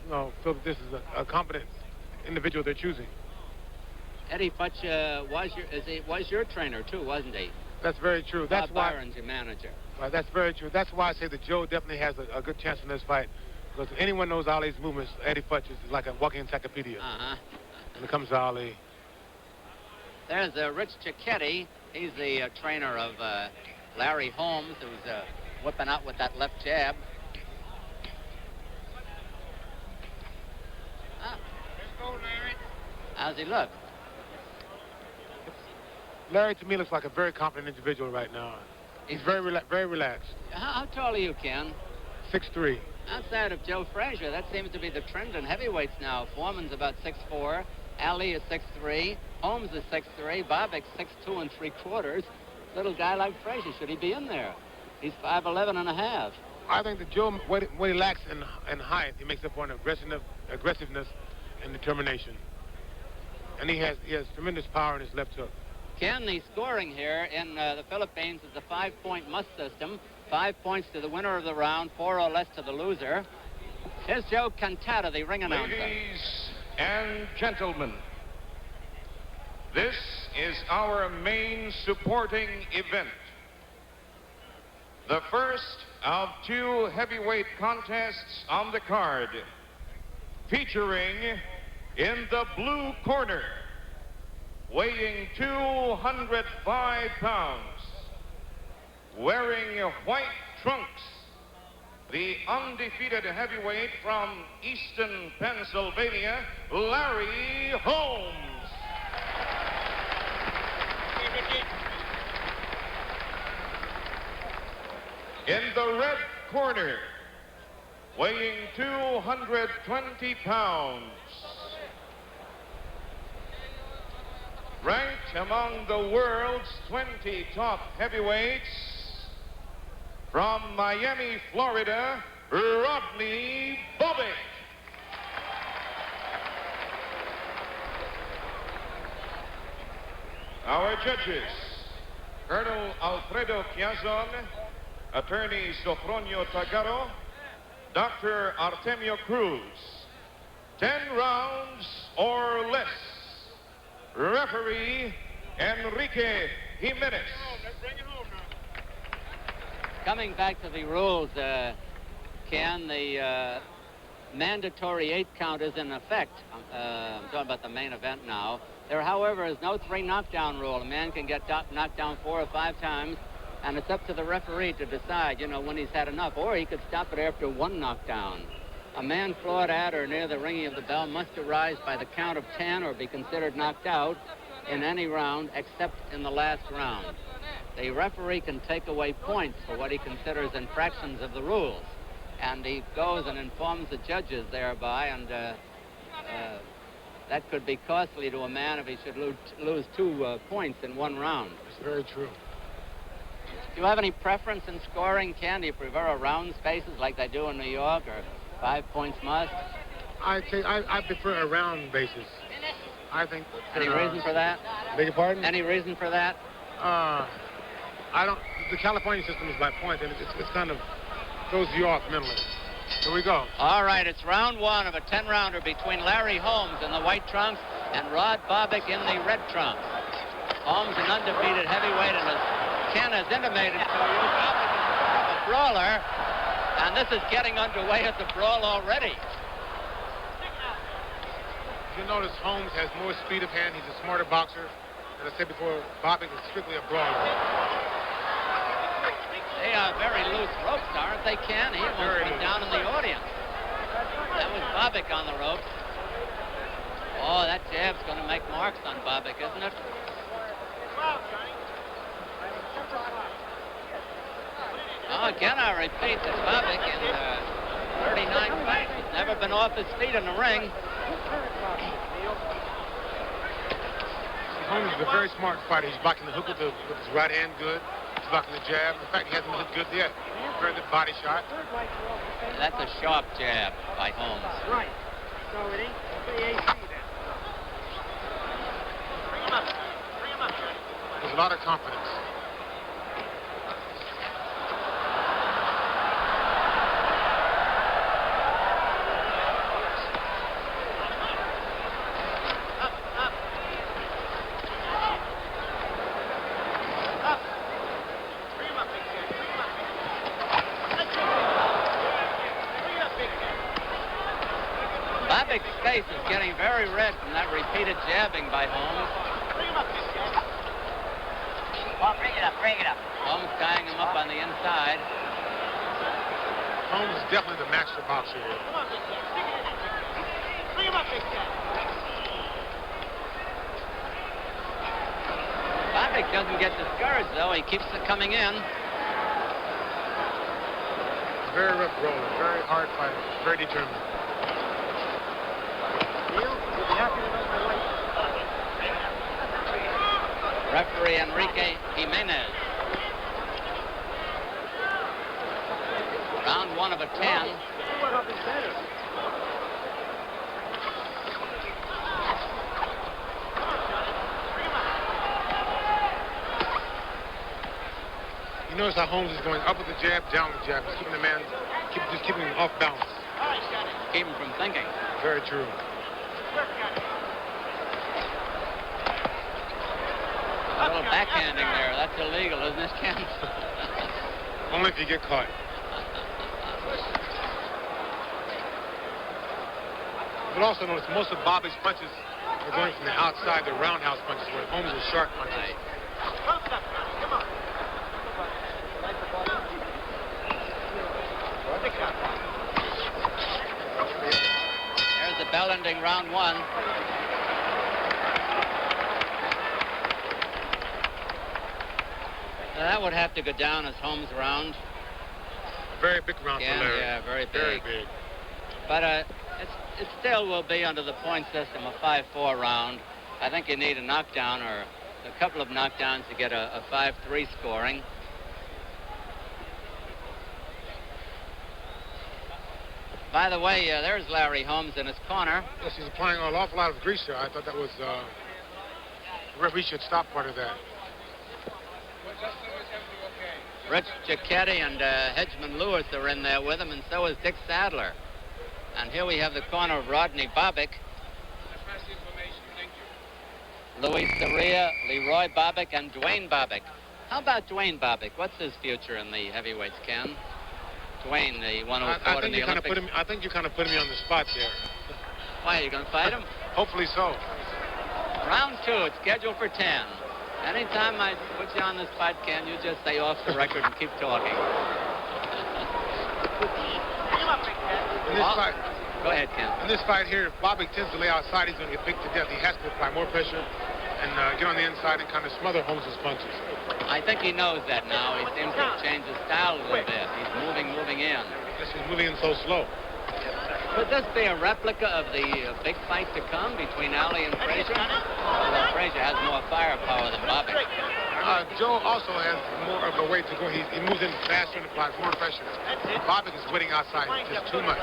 feel that this is a competent individual they're choosing. Eddie Futch was your trainer too, wasn't he? That's very true. That's Bob why Byron's your manager. that's very true. That's why I say that Joe definitely has a good chance in this fight. Because if anyone knows Ali's movements, Eddie Futch is like a walking encyclopedia when it comes to Ali. There's Rich Cicchetti. He's the trainer of Larry Holmes, who's whipping out with that left jab. How's he look? Larry, to me, looks like a very confident individual right now. He's very relaxed. How tall are you, Ken? 6'3". Outside of Joe Frazier, that seems to be the trend in heavyweights now. Foreman's about 6'4". Ali is 6'3". Holmes is 6'3". Bobick's 6'2 3/4". Little guy like Frazier, should he be in there? He's 5'11 and a half. I think that Joe, what he lacks in height, he makes up for in aggressiveness and determination. And he has tremendous power in his left hook. Ken, the scoring here in the Philippines is a 5-point must system. 5 points to the winner of the round, 4 or less to the loser. Here's Joe Cantata, the ring announcer. Ladies and gentlemen, this is our main supporting event. The first of 2 heavyweight contests on the card, featuring in the blue corner, weighing 205 pounds, wearing white trunks, the undefeated heavyweight from Easton, Pennsylvania, Larry Holmes. In the red corner, weighing 220 pounds, ranked among the world's 20 top heavyweights, from Miami, Florida, Rodney Bobick. Our judges, Colonel Alfredo Piazon, Attorney Sofronio Tagaro, Dr. Artemio Cruz. 10 rounds or less. Referee Enrique Jimenez. Coming back to the rules, Ken, the mandatory 8 count is in effect. I'm talking about the main event now. There, however, is no 3 knockdown rule. A man can get knocked down 4 or 5 times, and it's up to the referee to decide, when he's had enough, or he could stop it after 1 knockdown. A man floored at or near the ringing of the bell must arise by the count of 10 or be considered knocked out in any round except in the last round. The referee can take away points for what he considers infractions of the rules, and he goes and informs the judges thereby, and that could be costly to a man if he should lose 2 points in 1 round. It's very true. Do you have any preference in scoring, Ken? Do you prefer a round spaces like they do in New York, or 5 points must? I prefer a round basis. I think. Any reason for that? Beg your pardon? Any reason for that? I don't. The California system is by points, and it's kind of throws you off mentally. Here we go. All right, it's round 1 of a 10-rounder between Larry Holmes in the white trunks and Rod Bobick in the red trunks. Holmes, an undefeated heavyweight, and as Ken has intimated to you, Bobick is a brawler, and this is getting underway as a brawl already. You notice Holmes has more speed of hand. He's a smarter boxer. As I said before, Bobick is strictly a brawler. They are very loose ropes, aren't they, Ken? He almost went down in the audience. That was Bobick on the ropes. Oh, that jab's going to make marks on Bobick, isn't it? Oh, again, I repeat that Bobick in 39 fights has never been off his feet in the ring. Holmes is a very smart fighter. He's blocking the hook with his right hand good. He's blocking the jab. In fact, he hasn't hit good yet. Very good body shot. That's a sharp jab by Holmes. Right. So it ain't the AC then. Bring him up. Bring him up. There's a lot of confidence. Bobick's face is getting very red from that repeated jabbing by Holmes. Bring him up, big cat. Oh, bring it up, bring it up. Holmes tying him up on the inside. Holmes is definitely the master boxer here. Come on, big cat. Stick it in there. Bring him up, big cat. Bobick doesn't get discouraged, though. He keeps it coming in. Very rough roller, very hard fighter, very determined. Neil, you'll be happy to know my wife. Referee Enrique Jimenez. Round 1 of a 10. What up is better? You notice how Holmes is going up with the jab, down with the jab. He's keeping the man, just keeping him off balance. All right, Scotty. Keep him from thinking. Very true. Work, Scotty. A little backhanding there. That's illegal, isn't it, Ken? Only if you get caught. But also notice most of Bobick's punches are going from the outside. They're roundhouse punches, where Holmes is sharp punches. Right. Come on, Scotty. Come on. There's the bell ending round 1. Now, that would have to go down as Holmes' round. Very big round Yeah, for Larry. yeah, very Very big. big. But it still will be under the point system, a 5-4 round. I think you need a knockdown or a couple of knockdowns to get a 5-3 scoring. By the way, there's Larry Holmes in his corner. Yes, he's applying an awful lot of grease there. I thought that was, the referee should stop part of that. Rich Giacchetti and Hedgeman Lewis are in there with him, and so is Dick Sadler. And here we have the corner of Rodney Bobick. Louis Thrilla, Leroy Bobick, and Dwayne Bobick. How about Dwayne Bobick? What's his future in the heavyweights, Ken? Dwayne, the one who fought in the Olympics. I think you kind of put me on the spot there. Why, are you going to fight him? Hopefully so. Round 2, it's scheduled for 10. Anytime I put you on the spot, Ken, you just say off the record and keep talking. In this fight, Go ahead, Ken. in this fight here, if Bobick tends to lay outside, he's going to get picked to death. He has to apply more pressure and get on the inside and kind of smother Holmes' punches. I think he knows that now. He seems to have changed his style a little bit. He's moving in. Yes, he's moving in so slow. Could this be a replica of the big fight to come between Ali and Frazier? Although Frazier has more firepower than Bobick. Joe also has more of a way to go. He moves in faster and applies more pressure. Bobick is waiting outside just too much.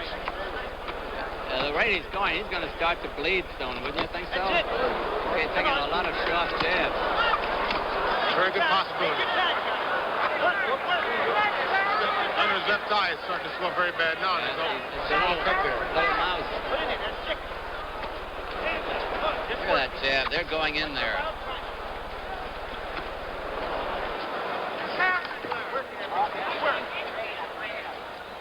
The rate he's going, he's going to start to bleed soon, wouldn't you think so? He's taking a lot of sharp jabs. Very good possibility. Under his left eye, it's starting to swell very bad now. And there's all cut there. Little mouse. Look at that jab. They're going in there.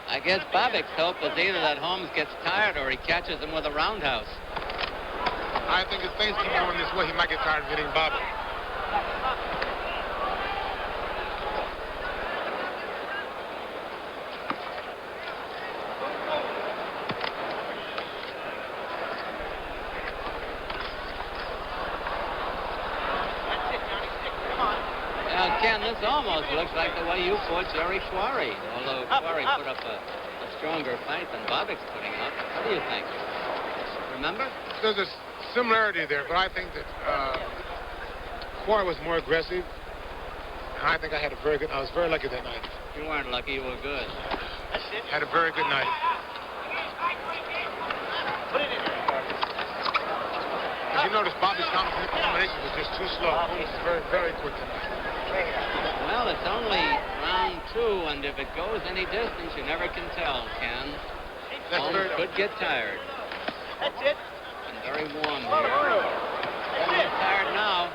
I guess Bobick's hope is either that Holmes gets tired or he catches him with a roundhouse. I think if things keep going this way, he might get tired of hitting Bobick. Ken, this almost looks like the way you fought Jerry Quarry, although Quarry put up a stronger fight than Bobick's putting up. What do you think? Remember? There's a similarity there, but I think that Quarry was more aggressive, and I think I was very lucky that night. You weren't lucky, you were good. Had a very good night. As you notice, Bobby's combination was just too slow. Holmes is very, very quick tonight. Well, it's only round 2, and if it goes any distance, you never can tell, Ken. Holmes could get tired. That's it. And very warm here. He's tired now.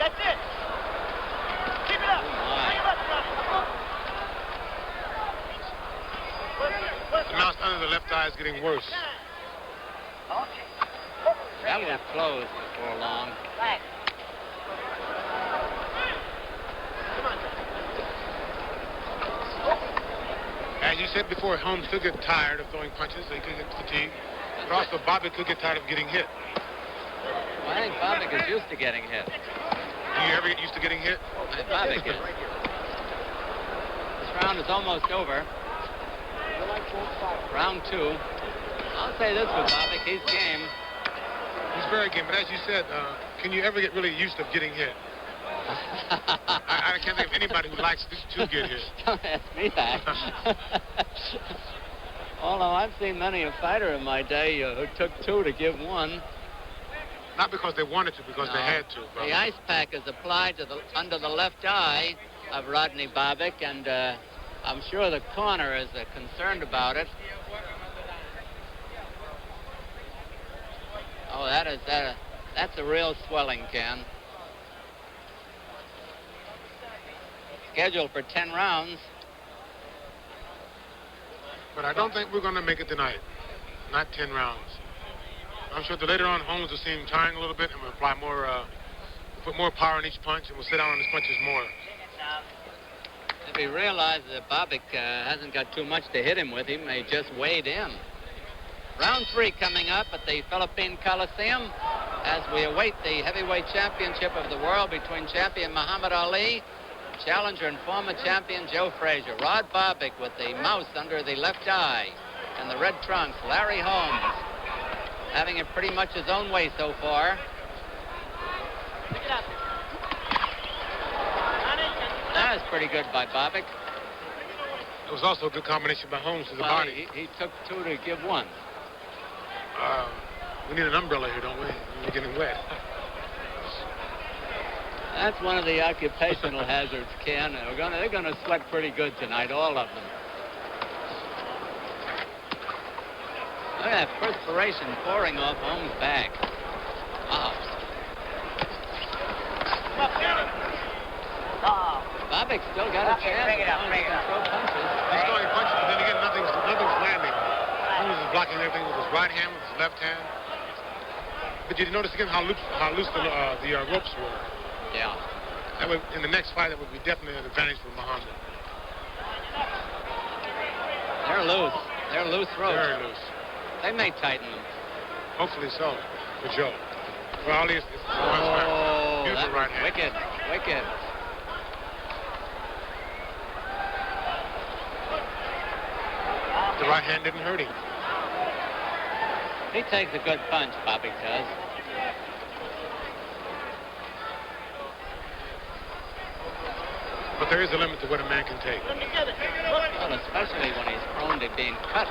That's it. Keep it up. The mouse under the left eye is getting worse. That was close before long. As you said before, Holmes could get tired of throwing punches. He could get fatigued. But also, Bobick could get tired of getting hit. Well, I think Bobick is used to getting hit. Do you ever get used to getting hit? Bobick is. This round is almost over. Round 2. I'll say this with Bobick, he's game. He's very game, but as you said, can you ever get really used to getting hit? I can't think of anybody who likes to get hit. Don't ask me that. Although I've seen many a fighter in my day who took 2 to give 1. Not because they wanted to, because they had to. The ice pack is applied to under the left eye of Rodney Bobick, and I'm sure the corner is concerned about it. Oh, that's a real swelling, Ken. Scheduled for 10 rounds. But I don't think we're going to make it tonight. Not 10 rounds. I'm sure that later on Holmes will see him tiring a little bit, and we'll apply more, put more power in each punch, and we'll sit down on his punches more. If he realizes that Bobick hasn't got too much to hit him with, he may just wade in. Round 3 coming up at the Philippine Coliseum as we await the heavyweight championship of the world between champion Muhammad Ali, challenger and former champion Joe Frazier. Rod Bobick with the mouse under the left eye and the red trunks. Larry Holmes having it pretty much his own way so far. That was pretty good by Bobick. It was also a good combination by Holmes to the body. He took 2 to give 1. We need an umbrella here, don't we? We're getting wet. That's one of the occupational hazards, Ken. They're gonna sweat pretty good tonight, all of them. Look at that perspiration pouring off Holmes' back. Wow. Bobick still got a chance. Bring it up. Throw punches. He's throwing punches, but then again, nothing's landing. Holmes is blocking everything with his right hand, with his left hand. But did you notice again how loose the ropes were? Yeah. That would, in the next fight, that would be definitely an advantage for Muhammad. They're loose. They're loose ropes. Very loose. They may tighten them. Hopefully so, for Joe. For Ali, it's oh, beautiful that right was hand. wicked, wicked. The right hand didn't hurt him. He takes a good punch, Bobick does. But there is a limit to what a man can take. Well, especially when he's prone to being cut.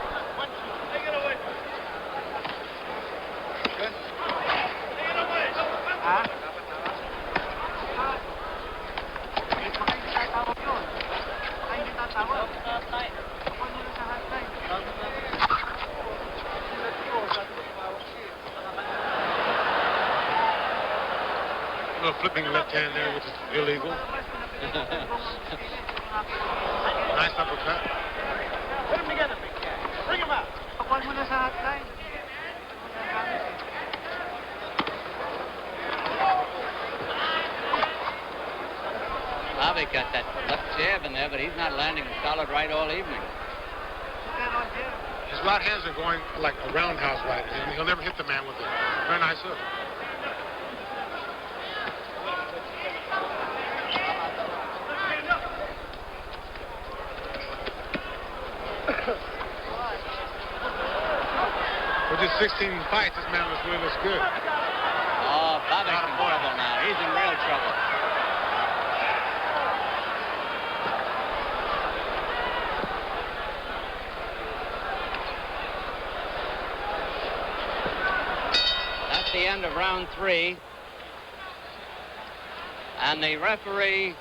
A little flipping left hand there, which is illegal. Nice uppercut. Put them together, big cat. Bring them out. Bobick got that left jab in there, but he's not landing a solid right all evening. His right hands are going like a roundhouse right, and he'll never hit the man with a very nice hook. With just 16 fights, this man really looks good. Oh, Bobick's in trouble now. He's in real trouble. That's the end of round 3. And the referee,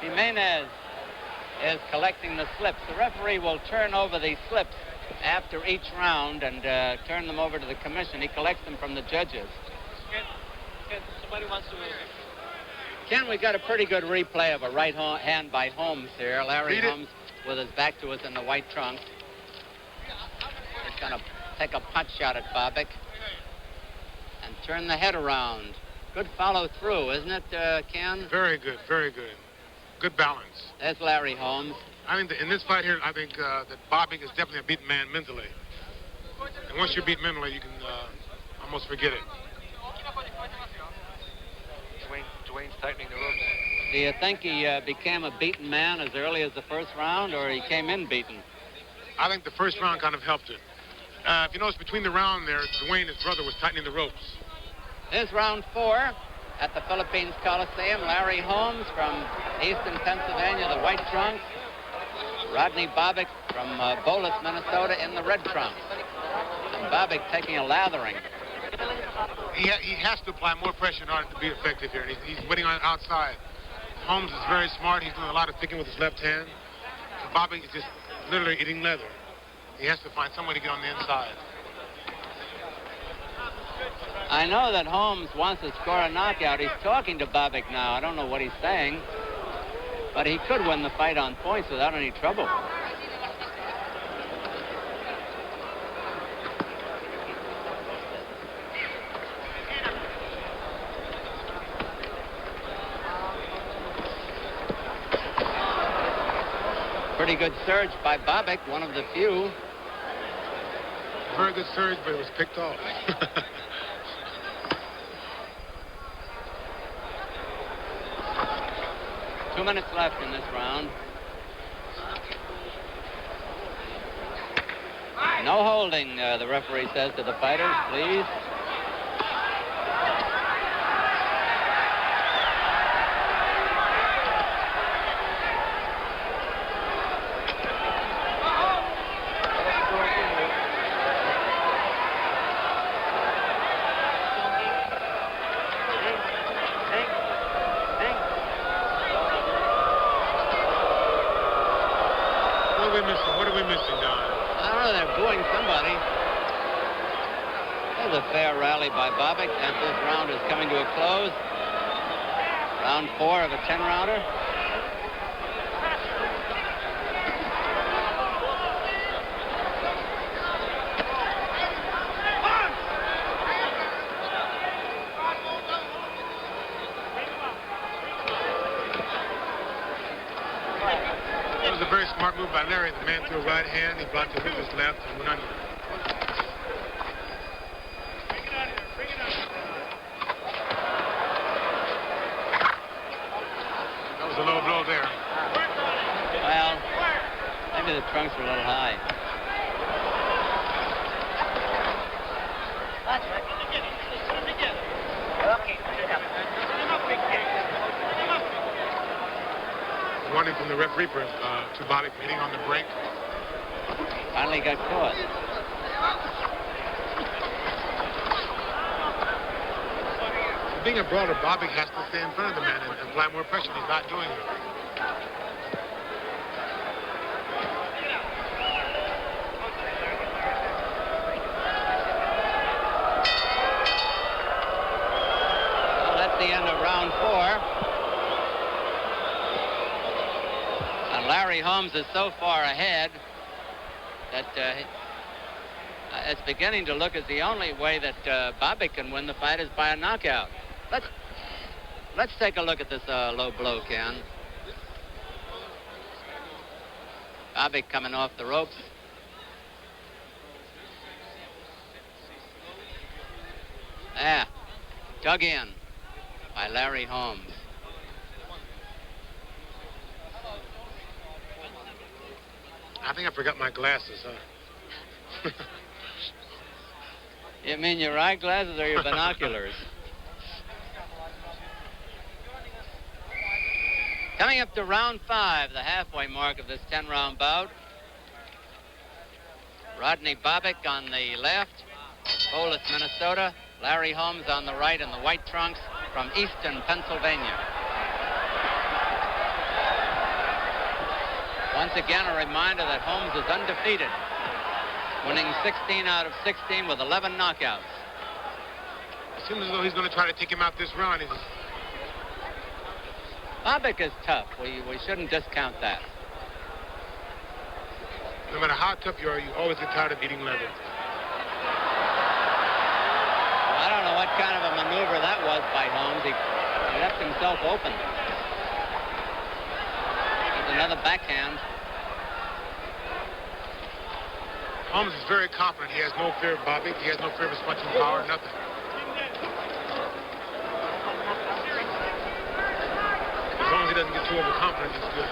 Jimenez, is collecting the slips. The referee will turn over the slips after each round and turn them over to the commission. He collects them from the judges. Somebody wants to... Ken, we got a pretty good replay of a right hand by Holmes here. Larry Holmes with his back to us in the white trunks. He's going to take a punch shot at Bobick. turn the head around. Good follow through, isn't it, Ken? Very good, very good. Good balance. There's Larry Holmes. I think that in this fight here, I think that Bobick is definitely a beaten man mentally. And once you're beat mentally, you can almost forget it. Dwayne's tightening the ropes. Do you think he became a beaten man as early as the first round, or he came in beaten? I think the first round kind of helped it. If you notice, between the round there, Dwayne, his brother, was tightening the ropes. Here's round 4 at the Philippines Coliseum. Larry Holmes from Eastern Pennsylvania, the white trunks. Rodney Bobick from Bolus, Minnesota, in the red trunks. And Bobick taking a lathering. He has to apply more pressure in order to be effective here, and he's winning on outside. Holmes is very smart. He's doing a lot of picking with his left hand. And Bobick is just literally eating leather. He has to find some way to get on the inside. I know that Holmes wants to score a knockout. He's talking to Bobick now. I don't know what he's saying, but he could win the fight on points without any trouble. Pretty good surge by Bobick, one of the few. Very good surge, but it was picked off. 2 minutes left in this round. No holding, the referee says to the fighters, please. What are we missing, Don? I don't know, they're booing somebody. There's a fair rally by Bobick as this round is coming to a close. Round 4 of a 10-rounder. It was a very smart move by Larry. The man threw a right hand, he blocked it with his left, and went under. That was a low blow there. Well, maybe the trunks were a little high. Warning from the referee to Bobick hitting on the break. Finally got caught. Being a brawler, Bobick has to stay in front of the man and apply more pressure. He's not doing it. Well, that's the end of round 4. And Larry Holmes is so far ahead that it's beginning to look as the only way that Bobick can win the fight is by a knockout. Let's take a look at this low blow, Ken. Bobick coming off the ropes. Dug in by Larry Holmes. I think I forgot my glasses, huh? You mean your eyeglasses or your binoculars? Coming up to round 5, the halfway mark of this 10-round bout. Rodney Bobick on the left, Bolus, Minnesota. Larry Holmes on the right in the white trunks from Eastern Pennsylvania. Once again, a reminder that Holmes is undefeated, winning 16 out of 16 with 11 knockouts. It seems as though he's going to try to take him out this round. Bobick is tough. We shouldn't discount that. No matter how tough you are, you always get tired of eating leather. I don't know what kind of a maneuver that was by Holmes. He left himself open. There's another backhand. Holmes is very confident. He has no fear of Bobick. He has no fear of his punching power, nothing. As long as he doesn't get too overconfident, he's good.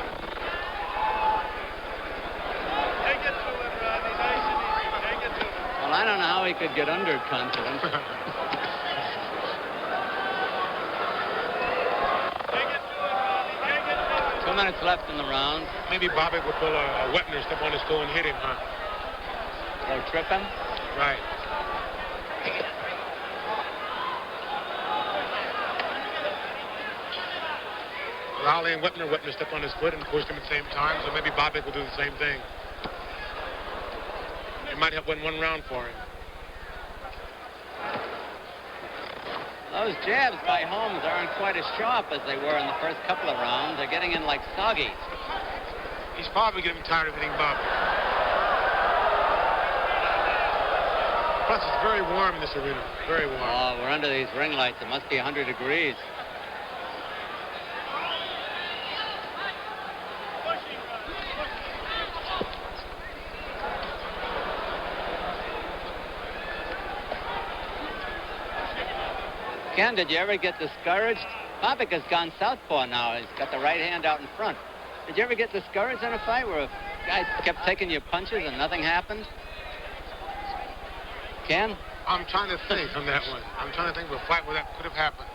Take it to him, Rodney. Nice and easy. Take it to him. Well, I don't know how he could get underconfident. Take it to him, Rodney. Take it to him. 2 minutes left in the round. Maybe Bobick would pull a Wepner, step on his toe and hit him, huh? Or trip him. Right. Rowley and Wepner stepped on his foot and pushed him at the same time, so maybe Bobick will do the same thing. It might have won one round for him. Those jabs by Holmes aren't quite as sharp as they were in the first couple of rounds. They're getting in like soggy. He's probably getting tired of hitting Bobick. Plus, it's very warm in this arena. Very warm. Oh, we're under these ring lights. It must be 100 degrees. Ken, did you ever get discouraged? Bobick has gone southpaw now. He's got the right hand out in front. Did you ever get discouraged in a fight where a guy kept taking your punches and nothing happened? Ken? I'm trying to think on that one. I'm trying to think of a fight where that could have happened.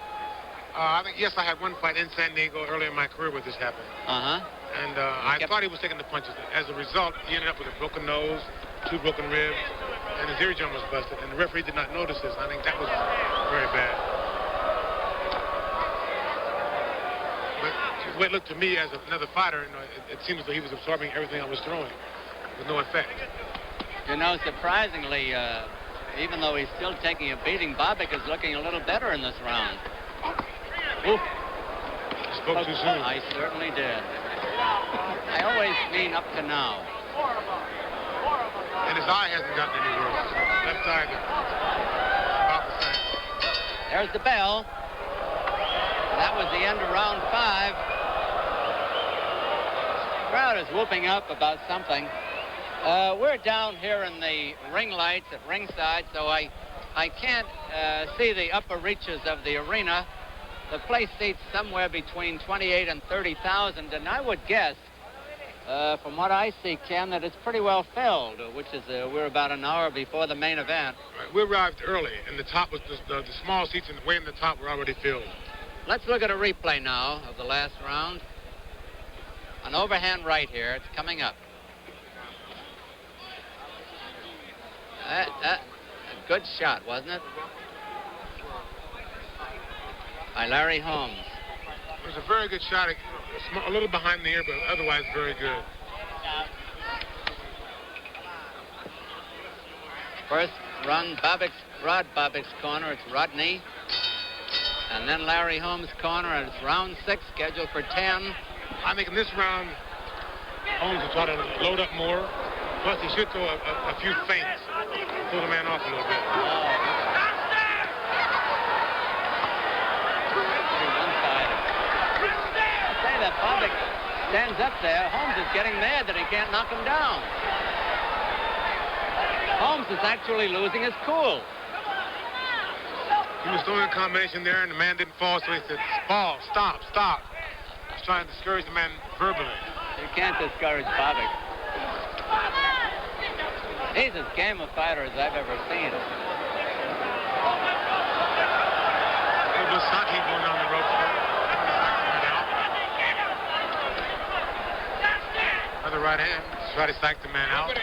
I think, yes, I had one fight in San Diego earlier in my career where this happened. Uh-huh. And I thought he was taking the punches. As a result, he ended up with a broken nose, 2 broken ribs, and his eardrum was busted. And the referee did not notice this. I think that was very bad. But the way it looked to me as another fighter, it seemed as though he was absorbing everything I was throwing with no effect. You know, surprisingly, even though he's still taking a beating, Bobick is looking a little better in this round. Ooh. Spoke too soon. I certainly did. I always mean up to now. And his eye hasn't gotten any worse. Left eye, about the same. There's the bell. That was the end of round 5. Crowd is whooping up about something. We're down here in the ring lights at ringside, so I can't see the upper reaches of the arena. The place seats somewhere between 28 and 30,000, and I would guess, from what I see, Ken, that it's pretty well filled, which is we're about an hour before the main event. Right. We arrived early, and the top was the small seats in the way in the top were already filled. Let's look at a replay now of the last round. An overhand right here. It's coming up. A good shot, wasn't it? By Larry Holmes. It was a very good shot. A little behind the ear, but otherwise very good. First run, Rod Bobick's corner. It's Rodney. And then Larry Holmes' corner, and it's round 6, scheduled for 10. I think in this round, Holmes will try to load up more. Plus, he should throw a few feints. Pull the man off a little bit. I'll say that Bobick stands up there. Holmes is getting mad that he can't knock him down. Holmes is actually losing his cool. He was throwing a combination there, and the man didn't fall, so he said, "Fall, stop, stop." He's trying to discourage the man verbally. You can't discourage Bobick. He's as game a fighter as I've ever seen. Busaki going down the ropes there. Another right hand. Try to psych the man out.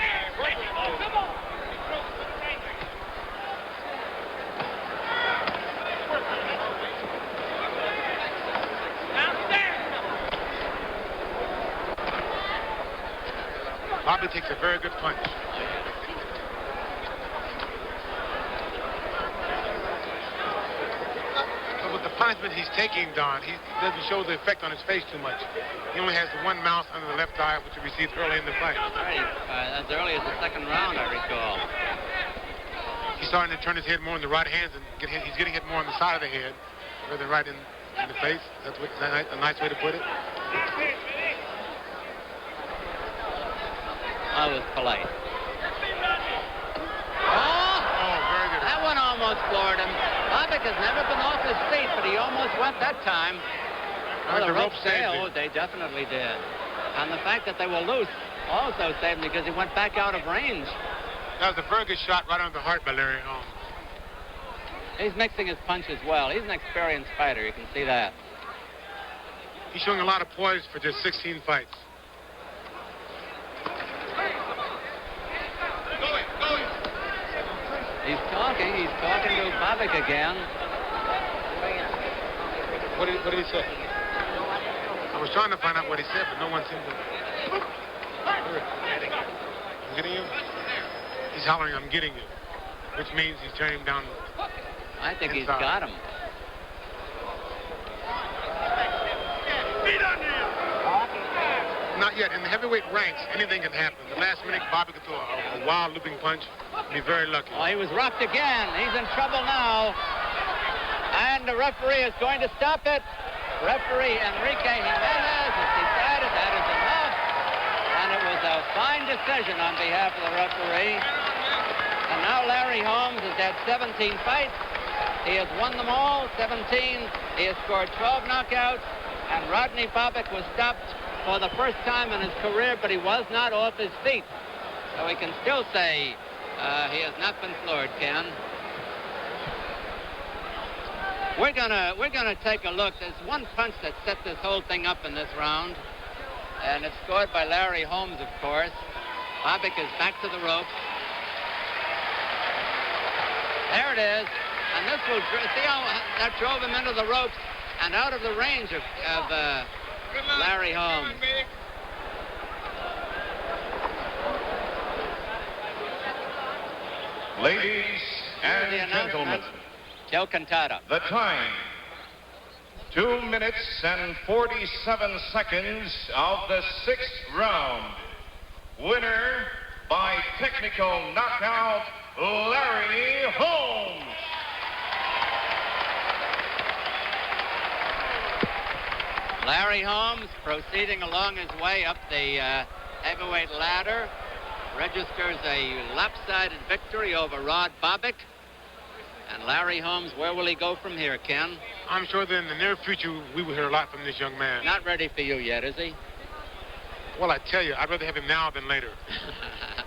Bobby takes a very good punch. But with the punishment he's taking, Don, he doesn't show the effect on his face too much. He only has the one mouse under the left eye, which he received early in the fight. As early as the second round, I recall. He He's starting to turn his head more on the right hands and he's getting hit more on the side of the head rather than right in the face. That's a nice way to put it. That was polite. Oh, very good. That one almost floored him. Bobick has never been off his feet, but he almost went that time. Well, the ropes sailed. They definitely did. And the fact that they were loose also saved him because he went back out of range. That was a very good shot right on the heart by Larry Holmes. He's mixing his punches well. He's an experienced fighter. You can see that. He's showing a lot of poise for just 16 fights. He's talking to Bobick again. What did he say? I was trying to find out what he said, but no one seemed to. I'm getting you? He's hollering, I'm getting you. Which means he's turning him down. I think inside. He's got him. Not yet. In the heavyweight ranks, anything can happen. The last minute, Bobby could throw a wild looping punch. Be very lucky. Oh, he was rocked again. He's in trouble now. And the referee is going to stop it. Referee Enrique Jimenez has decided that is enough. And it was a fine decision on behalf of the referee. And now Larry Holmes has had 17 fights. He has won them all, 17. He has scored 12 knockouts. And Rodney Bobick was stopped for the first time in his career, but he was not off his feet. So we can still say he has not been floored, Ken. We're gonna take a look. There's one punch that set this whole thing up in this round, and it's scored by Larry Holmes, of course. Bobick is back to the ropes. There it is, and this will see how that drove him into the ropes and out of the range of Larry Holmes. Ladies and gentlemen, Joe Cantata. the time, 2 minutes and 47 seconds of the 6th round. Winner by technical knockout, Larry Holmes. Larry Holmes proceeding along his way up the heavyweight ladder, registers a lopsided victory over Rod Bobick. And Larry Holmes, where will he go from here, Ken? I'm sure that in the near future, we will hear a lot from this young man. Not ready for you yet, is he? Well, I tell you, I'd rather have him now than later.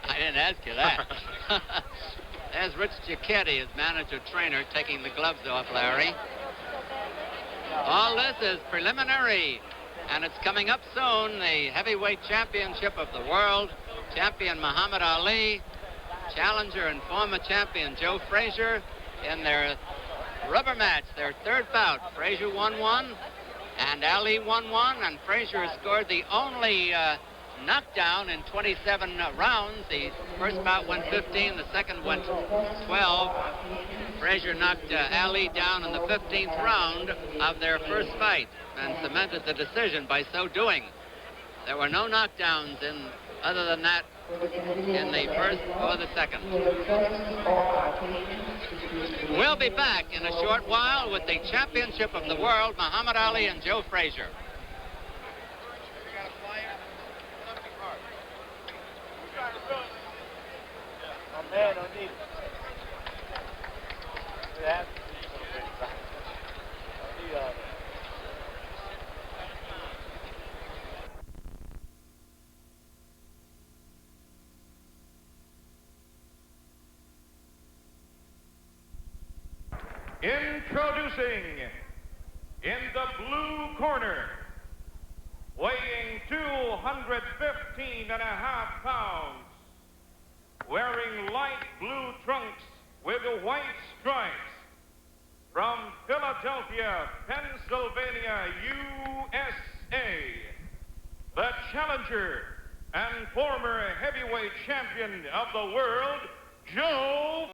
I didn't ask you that. There's Rich Giacchetti, his manager-trainer, taking the gloves off Larry. All this is preliminary, and it's coming up soon. The heavyweight championship of the world. Champion Muhammad Ali, challenger and former champion Joe Frazier in their rubber match, their third bout. Frazier won one, and Ali won one, and Frazier scored the only knockdown in 27 rounds. The first bout went 15, the second went 12. Frazier knocked Ali down in the 15th round of their first fight and cemented the decision by so doing. There were no knockdowns other than that in the first or the second. We'll be back in a short while with the championship of the world, Muhammad Ali and Joe Frazier. Man, I need it. Introducing, in the blue corner, weighing 215.5 pounds, wearing light blue trunks with white stripes, from Philadelphia, Pennsylvania, USA, the challenger and former heavyweight champion of the world, Joe